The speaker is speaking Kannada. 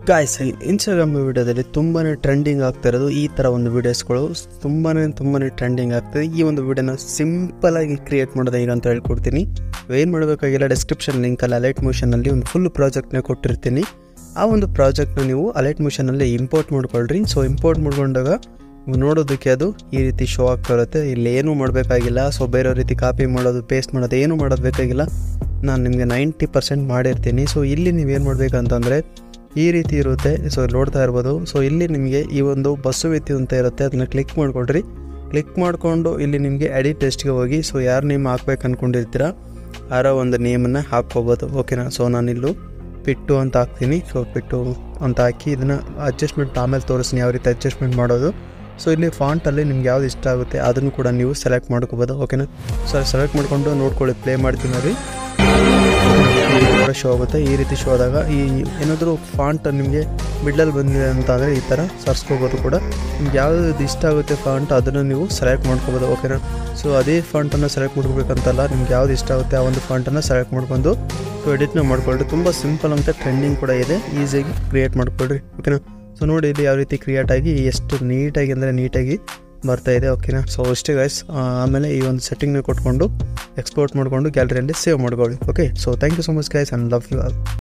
ಗಾಯ್ಸ್, ಇನ್ಸ್ಟಾಗ್ರಾಮ್ ವಿಡಿಯೋದಲ್ಲಿ ತುಂಬಾ ಟ್ರೆಂಡಿಂಗ್ ಆಗ್ತಾ ಇರೋದು ಈ ಥರ ಒಂದು ವೀಡಿಯೋಸ್ಗಳು ತುಂಬಾ ಟ್ರೆಂಡಿಂಗ್ ಆಗ್ತದೆ. ಈ ಒಂದು ವೀಡಿಯೋನ ಸಿಂಪಲಾಗಿ ಕ್ರಿಯೇಟ್ ಮಾಡೋದು ಹೇಗೆ ಅಂತ ಹೇಳ್ಕೊಡ್ತೀನಿ. ಏನು ಮಾಡಬೇಕಾಗಿಲ್ಲ, ಡಿಸ್ಕ್ರಿಪ್ಷನ್ ಲಿಂಕಲ್ಲಿ ಅಲೈಟ್ ಮೋಷನಲ್ಲಿ ಒಂದು ಫುಲ್ ಪ್ರಾಜೆಕ್ಟ್ನ ಕೊಟ್ಟಿರ್ತೀನಿ. ಆ ಒಂದು ಪ್ರಾಜೆಕ್ಟ್ನ ನೀವು ಅಲೈಟ್ ಮೋಷನಲ್ಲಿ ಇಂಪೋರ್ಟ್ ಮಾಡ್ಕೊಳ್ರಿ. ಸೊ ಇಂಪೋರ್ಟ್ ಮಾಡ್ಕೊಂಡಾಗ ನೋಡೋದಕ್ಕೆ ಅದು ಈ ರೀತಿ ಶೋ ಆಗ್ತಾ ಇರುತ್ತೆ. ಇಲ್ಲಿ ಏನೂ ಮಾಡಬೇಕಾಗಿಲ್ಲ. ಸೊ ಬೇರೆ ರೀತಿ ಕಾಪಿ ಮಾಡೋದು, ಪೇಸ್ಟ್ ಮಾಡೋದು ಏನೂ ಮಾಡೋದು ಬೇಕಾಗಿಲ್ಲ. ನಾನು ನಿಮಗೆ 90% ಮಾಡಿರ್ತೀನಿ. ಸೊ ಇಲ್ಲಿ ನೀವೇನು ಮಾಡಬೇಕಂತಂದರೆ ಈ ರೀತಿ ಇರುತ್ತೆ. ಸೊ ನೋಡ್ತಾ ಇರ್ಬೋದು. ಸೊ ಇಲ್ಲಿ ನಿಮಗೆ ಈ ಒಂದು ಬಸ್ಸು ವ್ಯಕ್ತಿ ಅಂತ ಇರುತ್ತೆ, ಅದನ್ನು ಕ್ಲಿಕ್ ಮಾಡಿಕೊಡ್ರಿ. ಕ್ಲಿಕ್ ಮಾಡಿಕೊಂಡು ಇಲ್ಲಿ ನಿಮಗೆ ಎಡಿಟ್ ಟೆಸ್ಟ್ಗೆ ಹೋಗಿ ಸೊ ಯಾರು ನೇಮ್ ಹಾಕ್ಬೇಕು ಅಂದ್ಕೊಂಡಿರ್ತೀರ ಯಾರೋ ಒಂದು ನೇಮನ್ನು ಹಾಕ್ಕೋಬೋದು. ಓಕೆನಾ. ಸೊ ನಾನಿಲ್ಲೂ ಪಿಟ್ಟು ಅಂತ ಹಾಕ್ತೀನಿ. ಸೊ ಪಿಟ್ಟು ಅಂತ ಹಾಕಿ ಇದನ್ನು ಅಡ್ಜಸ್ಟ್ಮೆಂಟ್ ಆಮೇಲೆ ತೋರಿಸ್ತೀನಿ ಯಾವ ರೀತಿ ಅಡ್ಜಸ್ಟ್ಮೆಂಟ್ ಮಾಡೋದು. ಸೊ ಇಲ್ಲಿ ಫಾಂಟಲ್ಲಿ ನಿಮ್ಗೆ ಯಾವ್ದು ಇಷ್ಟ ಆಗುತ್ತೆ ಅದನ್ನು ಕೂಡ ನೀವು ಸೆಲೆಕ್ಟ್ ಮಾಡ್ಕೋಬೋದು. ಓಕೆನಾ. ಸೊ ಸೆಲೆಕ್ಟ್ ಮಾಡಿಕೊಂಡು ನೋಡ್ಕೊಳ್ಳಿ, ಪ್ಲೇ ಮಾಡ್ತೀನಿ ನೋಡಿ. ಶೋ ಆಗುತ್ತೆ. ಈ ರೀತಿ ಶೋ ಆದಾಗ ಈ ಏನಾದರೂ ಫಾಂಟ್ ನಿಮಗೆ ಮಿಡ್ಲಲ್ಲಿ ಬಂದಿದೆ ಅಂತಾದರೆ ಈ ಥರ ಸರ್ಸ್ಕೋಬೋದು ಕೂಡ. ನಿಮ್ಗೆ ಯಾವುದು ಇಷ್ಟ ಆಗುತ್ತೆ ಫಾಂಟ್ ಅದನ್ನು ನೀವು ಸೆಲೆಕ್ಟ್ ಮಾಡ್ಕೋಬೋದು. ಓಕೆನಾ. ಸೊ ಅದೇ ಫಾಂಟನ್ನು ಸೆಲೆಕ್ಟ್ ಮಾಡ್ಕೋಬೇಕಂತಲ್ಲ, ನಿಮ್ಗೆ ಯಾವ್ದು ಇಷ್ಟ ಆಗುತ್ತೆ ಆ ಒಂದು ಫಾಂಟನ್ನು ಸೆಲೆಕ್ಟ್ ಮಾಡ್ಕೊಂಡು ಸೊ ಎಡಿಟ್ನ ಮಾಡ್ಕೊಳ್ರಿ. ತುಂಬ ಸಿಂಪಲ್ ಅಂತ ಟ್ರೆಂಡಿಂಗ್ ಕೂಡ ಇದೆ, ಈಸಿಯಾಗಿ ಕ್ರಿಯೇಟ್ ಮಾಡ್ಕೊಳ್ರಿ. ಓಕೆನಾ. ಸೊ ನೋಡಿ ಇಲ್ಲಿ ಯಾವ ರೀತಿ ಕ್ರಿಯೇಟ್ ಆಗಿ ಎಷ್ಟು ನೀಟಾಗಿ ಅಂದರೆ ನೀಟಾಗಿ ಬರ್ತಾಯಿದೆ. ಓಕೆನಾ. ಸೊ ಅಷ್ಟೇ ಗೈಸ್. ಆಮೇಲೆ ಈ ಒಂದು ಸೆಟ್ಟಿಂಗ್ನ ಕೊಟ್ಕೊಂಡು ಎಕ್ಸ್ಪೋರ್ಟ್ ಮಾಡಿಕೊಂಡು ಗ್ಯಾಲರಿಯಲ್ಲಿ ಸೇವ್ ಮಾಡ್ಕೊಳ್ಳಿ. Okay. So thank you so much guys, and love you all.